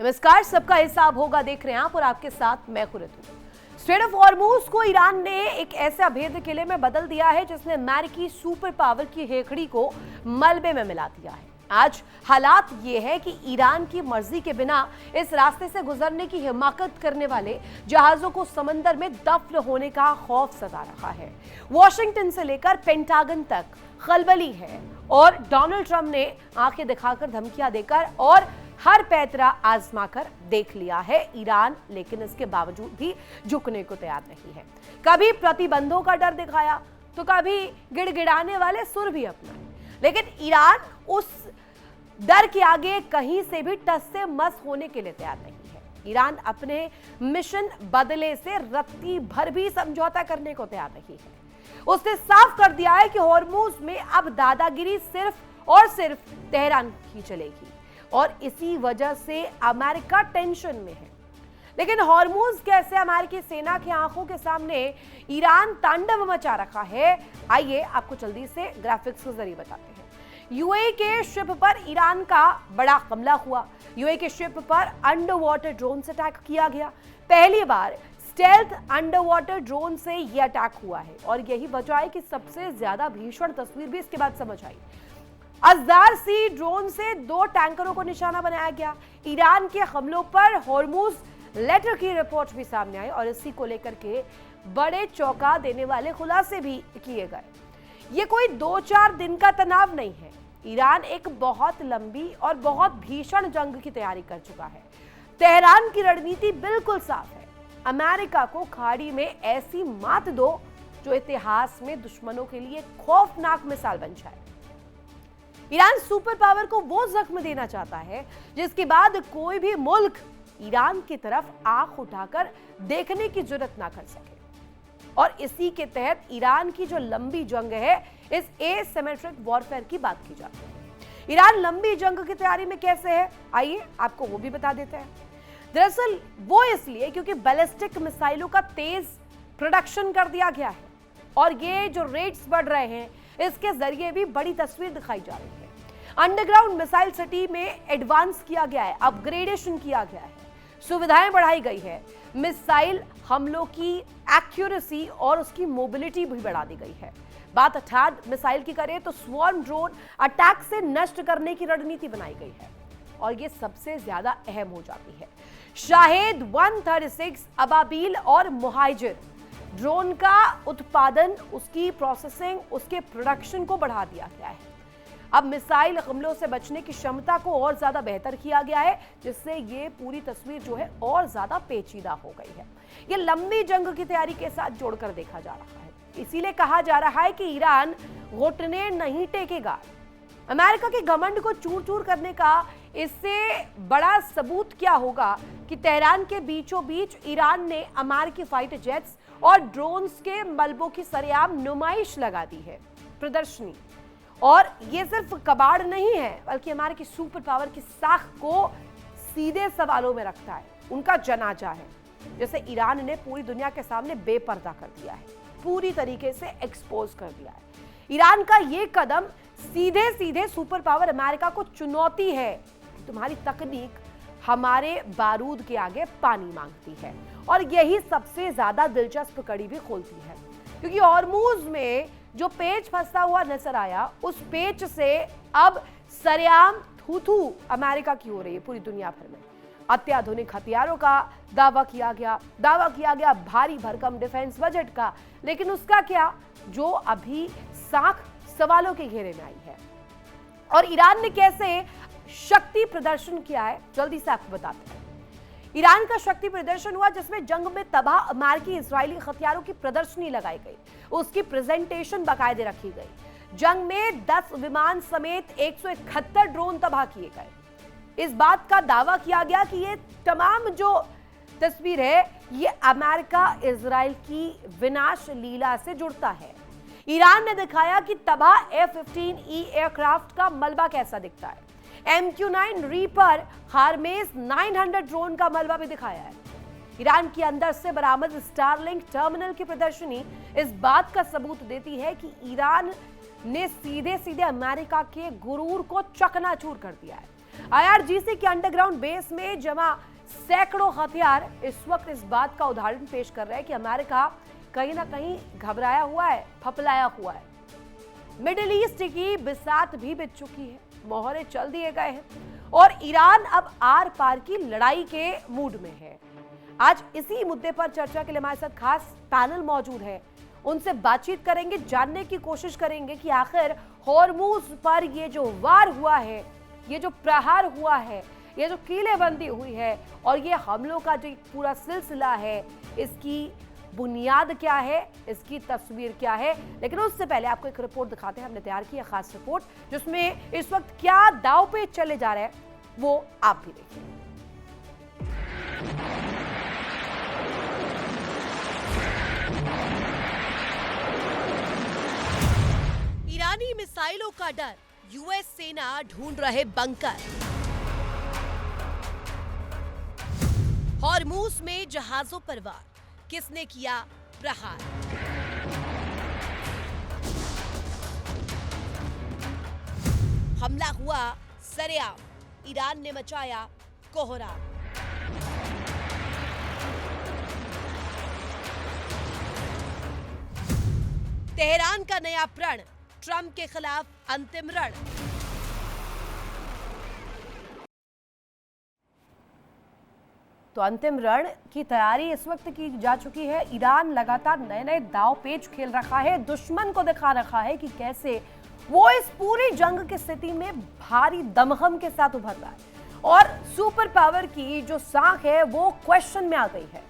नमस्कार, सबका हिसाब होगा देख रहे हैं आप और आपके साथ मैं खुरत हूं। स्ट्रेट ऑफ हॉर्मुज को ईरान ने एक ऐसे अभेद्य किले में बदल दिया है जिसने अमेरिकी सुपर पावर की हेकड़ी को मलबे में मिला दिया है। आज हालात ये है कि ईरान की मर्जी के बिना इस रास्ते से गुजरने की हिमाकत करने वाले जहाजों को समंदर में दफन होने का खौफ सता रहा है। वॉशिंगटन से लेकर पेंटागन तक खलबली है और डोनाल्ड ट्रंप ने आंखें दिखाकर, धमकियां देकर और हर पैतरा आजमाकर देख लिया है ईरान, लेकिन इसके बावजूद भी झुकने को तैयार नहीं है। कभी प्रतिबंधों का डर दिखाया तो कभी गिड़गिड़ाने वाले सुर भी अपनाए, लेकिन ईरान उस डर के आगे कहीं से भी टस से मस होने के लिए तैयार नहीं है। ईरान अपने मिशन बदले से रत्ती भर भी समझौता करने को तैयार नहीं है। उसने साफ कर दिया है कि हॉर्मुज में अब दादागिरी सिर्फ और सिर्फ तेहरान की चलेगी और इसी वजह से अमेरिका टेंशन में है। लेकिन हॉर्मुज कैसे अमेरिकी सेना की आंखों के सामने ईरान तांडव मचा रखा है, आइए आपको जल्दी से ग्राफिक्स के जरिए बताते हैं। यूएई के शिप पर ईरान का बड़ा हमला हुआ। यूएई के शिप पर अंडर वाटर ड्रोन से अटैक किया गया। पहली बार स्टेल्थ अंडर वाटर ड्रोन से यह अटैक हुआ है और यही वजह है कि सबसे ज्यादा भीषण तस्वीर भी इसके बाद समझ आई। अज़दार सी ड्रोन से 2 टैंकरों को निशाना बनाया गया। ईरान के हमलों पर हॉर्मुज लेटर की रिपोर्ट भी सामने आई और इसी को लेकर के बड़े चौंका देने वाले खुलासे भी किए गए। ये कोई 2-4 दिन का तनाव नहीं है। ईरान एक बहुत लंबी और बहुत भीषण जंग की तैयारी कर चुका है। तेहरान की रणनीति बिल्कुल साफ है, अमेरिका को खाड़ी में ऐसी मात दो जो इतिहास में दुश्मनों के लिए खौफनाक मिसाल बन जाए। ईरान सुपर पावर को वो जख्म देना चाहता है जिसके बाद कोई भी मुल्क ईरान की तरफ आंख उठाकर देखने की जुर्रत ना कर सके। और इसी के तहत ईरान की जो लंबी जंग है, इस एसिमेट्रिक वॉरफेयर की बात की जाती है। ईरान लंबी जंग की तैयारी में कैसे है, आइए आपको वो भी बता देते हैं। दरअसल वो इसलिए क्योंकि बैलिस्टिक मिसाइलों का तेज प्रोडक्शन कर दिया गया है और ये जो रेट्स बढ़ रहे हैं इसके जरिए भी बड़ी तस्वीर दिखाई जा रही है। अंडरग्राउंड मिसाइल सिटी में एडवांस किया गया है, अपग्रेडेशन किया गया है, सुविधाएं बढ़ाई गई है, मिसाइल हमलों की एक्यूरेसी और उसकी मोबिलिटी भी बढ़ा दी गई है। बात अर्थात मिसाइल की करें तो स्वॉर्म ड्रोन अटैक से नष्ट करने की रणनीति बनाई गई है और ये सबसे ज्यादा अहम हो जाती है। शाहेद 136 अबाबील और मुहाजिर ड्रोन का उत्पादन, उसकी प्रोसेसिंग, उसके प्रोडक्शन को बढ़ा दिया गया है। अब मिसाइल हमलों से बचने की क्षमता को और ज्यादा बेहतर किया गया है, जिससे ये पूरी तस्वीर जो है और ज्यादा पेचीदा हो गई है। ये लंबी जंग की तैयारी के साथ जोड़कर देखा जा रहा है। इसीलिए कहा जा रहा है कि ईरान घुटने नहीं टेकेगा। अमेरिका के घमंड को चूर चूर करने का इससे बड़ा सबूत क्या होगा कि तेहरान के बीचों बीच ईरान ने अमेरिकी फाइटर जेट्स और ड्रोन्स के मलबों की सरेआम नुमाइश लगा दी है, प्रदर्शनी। और ये सिर्फ कबाड़ नहीं है, बल्कि अमेरिकी सुपर पावर की साख को सीधे सवालों में रखता है। उनका जनाजा है, जैसे ईरान ने पूरी दुनिया के सामने बेपर्दा कर दिया है, पूरी तरीके से एक्सपोज कर दिया है। ईरान का ये कदम सीधे सीधे सुपर पावर अमेरिका को चुनौती है। तुम्हारी तकनीक हमारे बारूद के आगे पानी मांगती है और यही सबसे ज्यादा दिलचस्प कड़ी भी खोलती है, क्योंकि हॉर्मुज में जो पेच फंसा हुआ नजर आया, उस पेच से अब सरेआम थू अमेरिका की हो रही है पूरी दुनिया भर में। अत्याधुनिक हथियारों का दावा किया गया भारी भरकम डिफेंस बजट का, लेकिन उसका क्या, जो अभी साख सवालों के घेरे में आई है। और ईरान ने कैसे शक्ति प्रदर्शन किया है, जल्दी से आपको बताते हैं। ईरान का शक्ति प्रदर्शन हुआ जिसमें जंग में तबाह अमेरिकी इजरायली हथियारों की प्रदर्शनी लगाई गई, उसकी प्रेजेंटेशन बाकायदे रखी गई। जंग में 10 विमान समेत 171 ड्रोन तबाह किए गए। इस बात का दावा किया गया कि ये तमाम जो तस्वीर है, ये अमेरिका इजराइल की विनाश लीला से जुड़ता है। ईरान ने दिखाया कि तबाह F-15E एयरक्राफ्ट का मलबा कैसा दिखता है। MQ-9 रीपर हार्मेस 900 ड्रोन का मलबा भी दिखाया है। ईरान के अंदर से बरामद स्टारलिंक टर्मिनल की प्रदर्शनी इस बात का सबूत देती है कि ईरान ने सीधे सीधे अमेरिका के गुरूर को चकनाचूर कर दिया है। आईआरजीसी के अंडरग्राउंड बेस में जमा सैकड़ों हथियार इस वक्त इस बात का उदाहरण पेश कर रहे हैं कि अमेरिका कहीं ना कहीं घबराया हुआ है, फपलाया हुआ है। मिडिल ईस्ट की बिसात भी बिछ चुकी है, मोहरे चल दिए गए हैं और ईरान अब आर पार की लड़ाई के मूड में है। आज इसी मुद्दे पर चर्चा के लिए हमारे साथ खास पैनल मौजूद है, उनसे बातचीत करेंगे, जानने की कोशिश करेंगे कि आखिर हॉर्मूज पर ये जो वार हुआ है, ये जो प्रहार हुआ है, ये जो कीलेबंदी हुई है और ये हमलों का जो पूरा सिलसिला है, इसकी बुनियाद क्या है, इसकी तस्वीर क्या है। लेकिन उससे पहले आपको एक रिपोर्ट दिखाते हैं, हमने तैयार की है खास रिपोर्ट, जिसमें इस वक्त क्या दांव पे चले जा रहे हैं वो आप भी देखिए। ईरानी मिसाइलों का डर, यूएस सेना ढूंढ रहे बंकर। हॉर्मूज में जहाजों पर वार, किसने किया प्रहार? हमला हुआ सरेआम, ईरान ने मचाया कोहराम। तेहरान का नया प्रण, ट्रंप के खिलाफ अंतिम रण। तो अंतिम रण की तैयारी इस वक्त की जा चुकी है। ईरान लगातार नए नए दांव पेच खेल रखा है, दुश्मन को दिखा रखा है कि कैसे वो इस पूरी जंग की स्थिति में भारी दमखम के साथ उभर रहा है और सुपर पावर की जो साख है वो क्वेश्चन में आ गई है।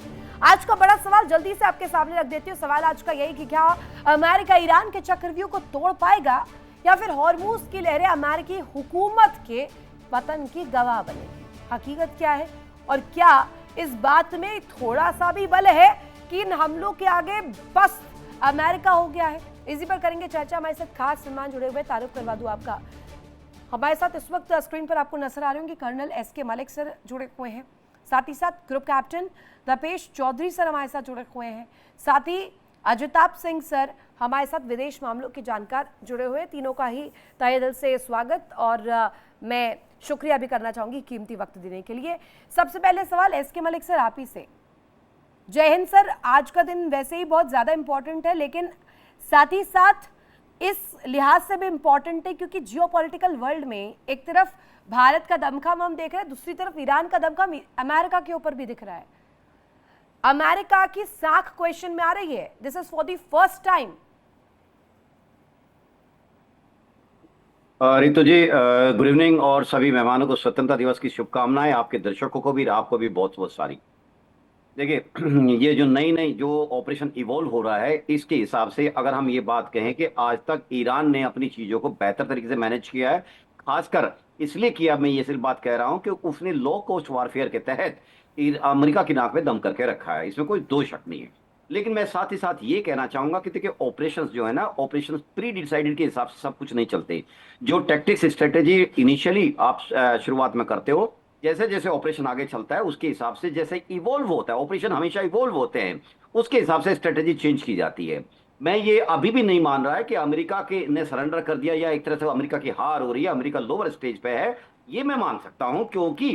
आज का बड़ा सवाल जल्दी से आपके सामने रख देती हूँ। सवाल आज का यही कि क्या अमेरिका ईरान के चक्रव्यूह को तोड़ पाएगा या फिर हॉर्मूज की लहरें अमेरिकी हुकूमत के पतन की गवाह बनेगी? हकीकत क्या है और क्या इस बात में थोड़ा सा भी बल है कि इन हमलों के आगे बस अमेरिका हो गया है? इसी पर करेंगे चर्चा। हमारे साथ खास मेहमान जुड़े हुए, तारुफ करवा दूं आपका। हमारे साथ इस वक्त स्क्रीन पर आपको नजर आ रहे होंगे कर्नल एस.के. मलिक सर जुड़े हुए हैं, साथ ही साथ ग्रुप कैप्टन दपेश चौधरी सर हमारे साथ जुड़े हुए हैं, साथ ही अजिताभ सिंह सर हमारे साथ विदेश मामलों के जानकार जुड़े हुए। तीनों का ही तहे दिल से स्वागत और मैं शुक्रिया भी करना चाहूंगी कीमती वक्त देने के लिए। सबसे पहले सवाल एस.के. मलिक सर आप ही से। जय हिंद सर। आज का दिन वैसे ही बहुत ज्यादा इंपॉर्टेंट है, लेकिन साथ ही साथ इस लिहाज से भी इंपॉर्टेंट है क्योंकि जियोपॉलिटिकल वर्ल्ड में एक तरफ भारत का दमखम हम देख रहे हैं, दूसरी तरफ ईरान का दमखम अमेरिका के ऊपर भी दिख रहा है। अमेरिका की साख क्वेश्चन में आ रही है। This is for the first time. Ritu ji, good evening और सभी मेहमानों को स्वतंत्रता दिवस की शुभकामनाएं। आपके दर्शकों को भी, आपको भी बहुत बहुत सारी। देखिए, ये जो नई नई जो ऑपरेशन इवॉल्व हो रहा है, इसके हिसाब से अगर हम ये बात कहें कि आज तक ईरान ने अपनी चीजों को बेहतर तरीके से मैनेज किया है, खासकर इसलिए किया, मैं ये सिर्फ बात कह रहा हूं कि उसने लो कॉस्ट वारफेयर के तहत अमेरिका की नाक में दम करके रखा है, इसमें कोई दो शक नहीं है। लेकिन मैं साथ ही साथ ये कहना चाहूंगा कि देखिए, ऑपरेशंस जो है ना, ऑपरेशंस प्री डिसाइडेड के हिसाब से सब कुछ नहीं चलते। जो टैक्टिक्स स्ट्रेटेजी इनिशियली आप शुरुआत में करते हो, जैसे जैसे ऑपरेशन आगे चलता है उसके हिसाब से, जैसे इवॉल्व होता है ऑपरेशन, हमेशा इवॉल्व होते हैं, उसके हिसाब से स्ट्रेटेजी चेंज की जाती है। मैं ये अभी भी नहीं मान रहा है कि अमेरिका के ने सरेंडर कर दिया या एक तरह से अमेरिका की हार हो रही है, अमेरिका लोअर स्टेज पे है, ये मैं मान सकता हूं, क्योंकि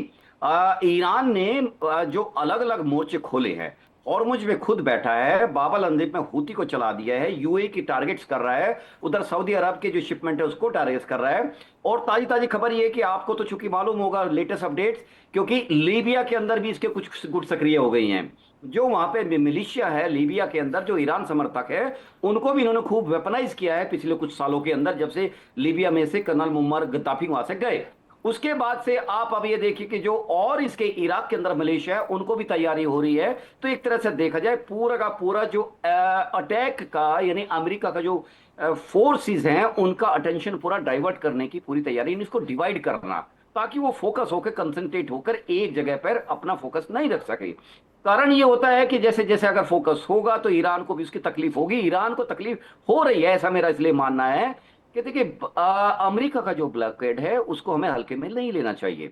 ईरान ने जो अलग अलग मोर्चे खोले हैं, हॉर्मुज में खुद बैठा है, बाबल अंदीब में हूती को चला दिया है, यूएई की टारगेट्स कर रहा है, उधर सऊदी अरब के जो शिपमेंट है उसको टारगेट्स कर रहा है। और ताजी ताजी खबर ये है कि आपको तो चूंकि मालूम होगा लेटेस्ट अपडेट्स, क्योंकि लीबिया के अंदर भी इसके कुछ गुट सक्रिय हो गई हैं। जो वहां पे मिलिशिया है लीबिया के अंदर, जो ईरान समर्थक है, उनको भी इन्होंने खूब वेपनाइज किया है पिछले कुछ सालों के अंदर, जब से लीबिया में से कर्नल मुअम्मर गद्दाफी वहां से गए। उसके बाद से आप अब ये देखिए कि जो और इसके इराक के अंदर मलेशिया है, उनको भी तैयारी हो रही है। तो एक तरह से देखा जाए, पूरा का पूरा जो अटैक का, यानी अमेरिका का जो फोर्सेस हैं, उनका अटेंशन पूरा डाइवर्ट करने की पूरी तैयारी, इसको डिवाइड करना, ताकि वो फोकस होकर, कंसंट्रेट होकर एक जगह पर अपना फोकस नहीं रख सके। कारण ये होता है कि जैसे जैसे अगर फोकस होगा तो ईरान को भी उसकी तकलीफ होगी। ईरान को तकलीफ हो रही है, ऐसा मेरा इसलिए मानना है कि देखिए, अमेरिका का जो ब्लॉकेड है उसको हमें हल्के में नहीं लेना चाहिए।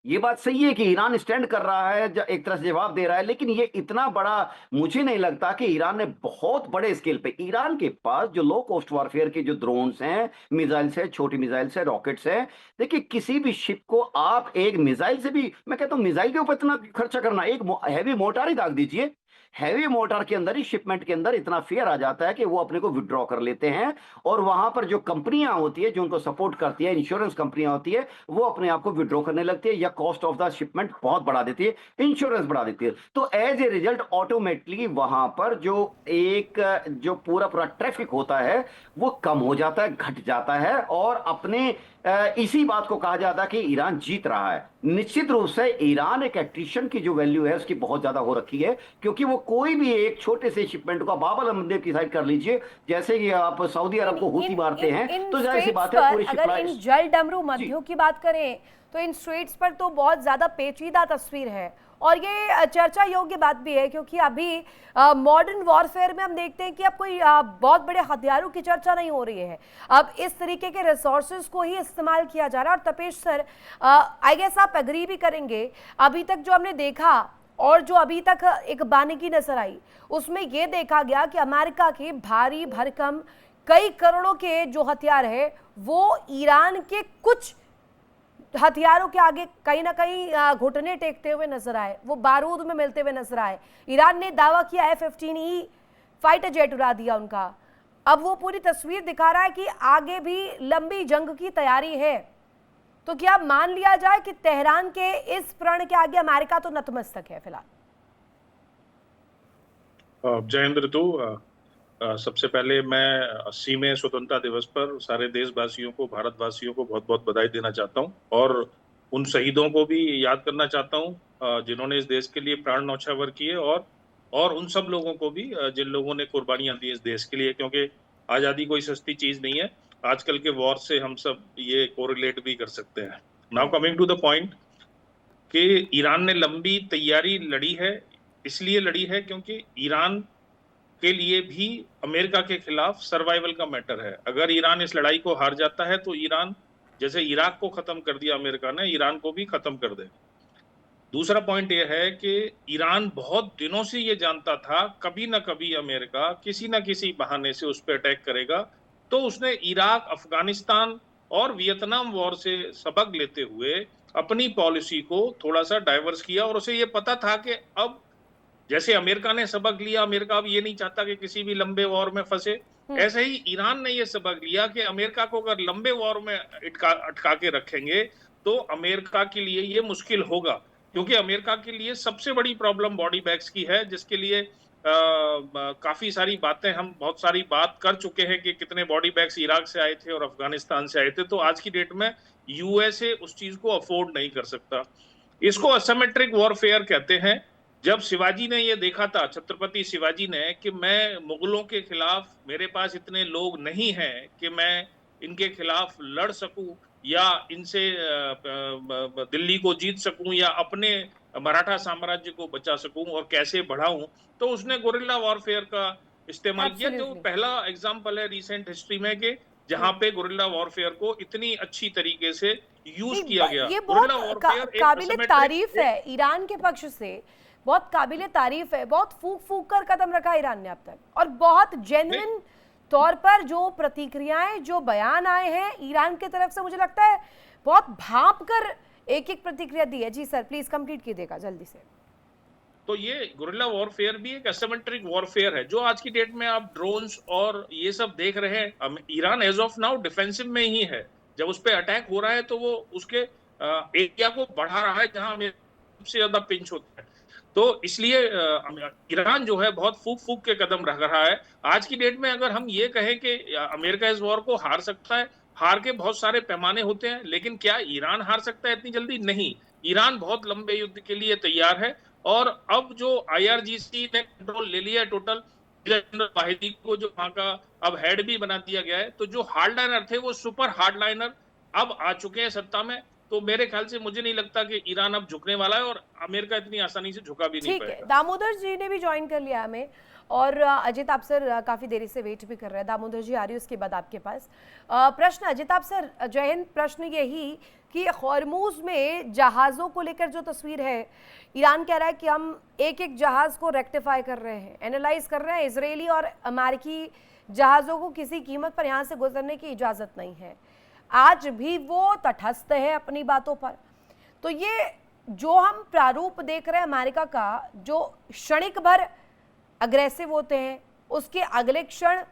ये बात सही है कि ईरान स्टैंड कर रहा है, एक तरह से जवाब दे रहा है, लेकिन ये इतना बड़ा मुझे नहीं लगता कि ईरान ने बहुत बड़े स्केल पे, ईरान के पास जो लो कॉस्ट वारफेयर के जो ड्रोन्स हैं, मिसाइल्स है, छोटी मिसाइल्स है, रॉकेट्स है। देखिए किसी भी शिप को आप एक मिसाइल से भी, मैं कहता हूं मिसाइल के ऊपर इतना खर्चा करना, एक हैवी मोर्टार ही दाग दीजिए, हैवी मोर्टार के अंदर ही शिपमेंट के अंदर इतना फेयर आ जाता है कि वो अपने को विड्रॉ कर लेते हैं। और वहां पर जो कंपनियां होती है जो उनको सपोर्ट करती है, इंश्योरेंस कंपनियां होती है, वो अपने आप को विड्रॉ करने लगती है या कॉस्ट ऑफ द शिपमेंट बहुत बढ़ा देती है, इंश्योरेंस बढ़ा देती है। तो एज ए रिजल्ट ऑटोमेटिकली वहां पर जो एक जो पूरा पूरा ट्रैफिक होता है वो कम हो जाता है, घट जाता है। और अपने इसी बात को कहा जाता है कि ईरान जीत रहा है। निश्चित रूप से ईरान एक एक्ट्रीशन की जो वैल्यू है उसकी बहुत ज्यादा हो रखी है, क्योंकि वो कोई भी एक छोटे से शिपमेंट को बाब अल मंदेब की साइड कर लीजिए, जैसे कि आप सऊदी अरब को हूती मारते हैं, तो जाहिर सी बात है पूरी अगर इन जल डमरू मध्यों की बात करें तो इन स्ट्रेट्स पर तो बहुत ज्यादा पेचीदा तस्वीर है। और ये चर्चा योग्य बात भी है, क्योंकि अभी मॉडर्न वॉरफेयर में हम देखते हैं कि अब कोई बहुत बड़े हथियारों की चर्चा नहीं हो रही है, अब इस तरीके के रिसोर्सेज को ही इस्तेमाल किया जा रहा है। और तपेश सर, आई गेस आप एग्री भी करेंगे, अभी तक जो हमने देखा और जो अभी तक एक बानगी नजर आई, उसमें यह देखा गया कि अमेरिका के भारी भरकम कई करोड़ों के जो हथियार है वो ईरान के कुछ हथियारों के आगे कहीं ना कहीं घुटने टेकते हुए नजर आए, वो बारूद में मिलते हुए नजर आए। ईरान ने दावा किया F-15E फाइटर जेट उड़ा दिया उनका। अब वो पूरी तस्वीर दिखा रहा है कि आगे भी लंबी जंग की तैयारी है। तो क्या मान लिया जाए कि तेहरान के इस प्रण के आगे अमेरिका तो नतमस्तक है फिलहाल? जयेंद्र, तो सबसे पहले मैं 80वें स्वतंत्रता दिवस पर सारे देशवासियों को, भारतवासियों को बहुत बहुत बधाई देना चाहता हूं, और उन शहीदों को भी याद करना चाहता हूं जिन्होंने इस देश के लिए प्राण न्यौछावर किए, और उन सब लोगों को भी जिन लोगों ने कुर्बानियां दी इस देश के लिए, क्योंकि आज़ादी कोई सस्ती चीज नहीं है। आजकल के वॉर से हम सब ये कोरिलेट भी कर सकते हैं। Now coming to the point कि ईरान ने लंबी तैयारी लड़ी है, इसलिए लड़ी है क्योंकि ईरान के लिए भी अमेरिका के खिलाफ सर्वाइवल का मैटर है। अगर ईरान इस लड़ाई को हार जाता है तो ईरान, जैसे इराक को खत्म कर दिया अमेरिका ने, ईरान को भी खत्म कर दे। दूसरा पॉइंट यह है कि ईरान बहुत दिनों से ये जानता था कभी ना कभी अमेरिका किसी ना किसी बहाने से उस पर अटैक करेगा, तो उसने इराक, अफगानिस्तान और वियतनाम वॉर से सबक लेते हुए अपनी पॉलिसी को थोड़ा सा डाइवर्स किया। और उसे ये पता था कि अब जैसे अमेरिका ने सबक लिया, अमेरिका अब ये नहीं चाहता कि किसी भी लंबे वॉर में फंसे, ऐसे ही ईरान ने ये सबक लिया कि अमेरिका को अगर लंबे वॉर में अटका के रखेंगे तो अमेरिका के लिए ये मुश्किल होगा, क्योंकि अमेरिका के लिए सबसे बड़ी प्रॉब्लम बॉडी बैग्स की है, जिसके लिए काफी सारी बातें, हम बहुत सारी बात कर चुके हैं कि कितने बॉडी बैग्स इराक से आए थे और अफगानिस्तान से आए थे। तो आज की डेट में यूएसए उस चीज को अफोर्ड नहीं कर सकता। इसको असिमेट्रिक वॉरफेयर कहते हैं। जब शिवाजी ने ये देखा था, छत्रपति शिवाजी ने, कि मैं मुगलों के खिलाफ, मेरे पास इतने लोग नहीं हैं कि मैं इनके खिलाफ लड़ सकूं या इनसे दिल्ली को जीत सकूं या अपने मराठा साम्राज्य को बचा सकूं और कैसे बढ़ाऊं, तो उसने गुरिल्ला वॉरफेयर का इस्तेमाल किया। जो पहला एग्जाम्पल है रिसेंट हिस्ट्री में कि जहां पे गुरिल्ला वॉरफेयर को इतनी अच्छी तरीके से यूज किया गया। ये बहुत काबिले तारीफ है ईरान के पक्ष से, बहुत काबिले तारीफ है। बहुत फूक फूक कर कदम रखा ईरान ने अब तक, और बहुत जेन्युइन तौर पर जो प्रतिक्रियाएं, जो बयान आए हैं ईरान की तरफ से, मुझे लगता है बहुत भांप कर एक एक प्रतिक्रिया दी है। जी सर, प्लीज कंप्लीट कीजिएगा जल्दी से। तो ये गुरिल्ला वॉरफेयर भी एक एसिमेट्रिक वॉरफेयर है, जो आज की डेट में आप ड्रोन्स और ये सब देख रहे हैं। Iran as of now defensive में ही है। जब उस पर अटैक हो रहा है तो वो उसके एरिया को बढ़ा रहा है जहां सबसे ज्यादा पिंच होता है। तो इसलिए ईरान जो है बहुत फूक फूक के कदम रख रहा है। आज की डेट में अगर हम ये कहें कि अमेरिका इस वॉर को हार सकता है, हार के बहुत सारे पैमाने होते हैं, लेकिन क्या ईरान हार सकता है इतनी जल्दी? नहीं। ईरान बहुत लंबे युद्ध के लिए तैयार है। और अब जो IRGC ने कंट्रोल ले लिया है टोटल, जनरल वाहिदी को जो वहां का अब हेड भी बना दिया गया है, तो जो हार्डलाइनर थे वो सुपर हार्डलाइनर अब आ चुके हैं सत्ता में। तो मेरे ख्याल से मुझे नहीं लगता कि ईरान अब झुकने वाला है, और अमेरिका इतनी आसानी से झुका भी नहीं ठीक है, पाएगा। दामोदर जी ने भी ज्वाइन कर लिया हमें, और अजित आप सर काफी देरी से वेट भी कर रहे हैं। दामोदर जी आ रही है उसके बाद आपके पास प्रश्न। अजित आप सर, जय हिंद। प्रश्न यही कि हॉर्मूज में जहाज़ों को लेकर जो तस्वीर है, ईरान कह रहा है कि हम एक एक जहाज़ को रेक्टिफाई कर रहे हैं, एनालाइज कर रहे हैं। इजरायली और अमेरिकी जहाज़ों को किसी कीमत पर यहाँ से गुजरने की इजाज़त नहीं है। आज भी वो तटस्थ है अपनी बातों पर। तो ये जो हम प्रारूप देख रहे हैं अमेरिका का, जो क्षणिक भर अग्रेसिव होते हैं, उसके अगले क्षण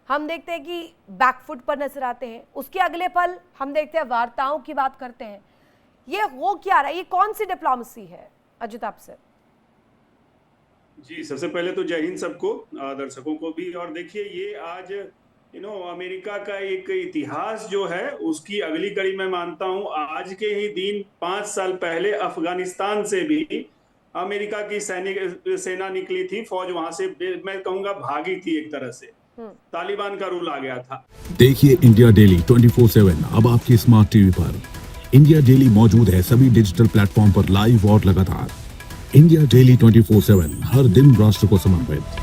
हम देखते हैं कि बैकफुट पर नजर आते हैं, उसके अगले पल हम देखते हैं वार्ताओं की बात करते हैं। ये हो क्या रहा है? ये कौन सी डिप्लोमेसी है अजित आप सर? जी, सबसे पहले तो जय हिंद सबको, दर्शकों को भी। और देखिए, ये आज अमेरिका का एक इतिहास जो है उसकी अगली कड़ी मैं मानता हूं। आज के ही दिन 5 साल पहले अफगानिस्तान से भी अमेरिका की सेना निकली थी, फौज वहां से मैं कहूंगा भागी थी एक तरह से। तालिबान का रूल आ गया था। देखिए इंडिया डेली 24/7 अब आपकी स्मार्ट टीवी पर। इंडिया डेली मौजूद है सभी डिजिटल प्लेटफॉर्म पर लाइव और लगातार। इंडिया डेली 24/7 हर दिन राष्ट्र को समर्पित।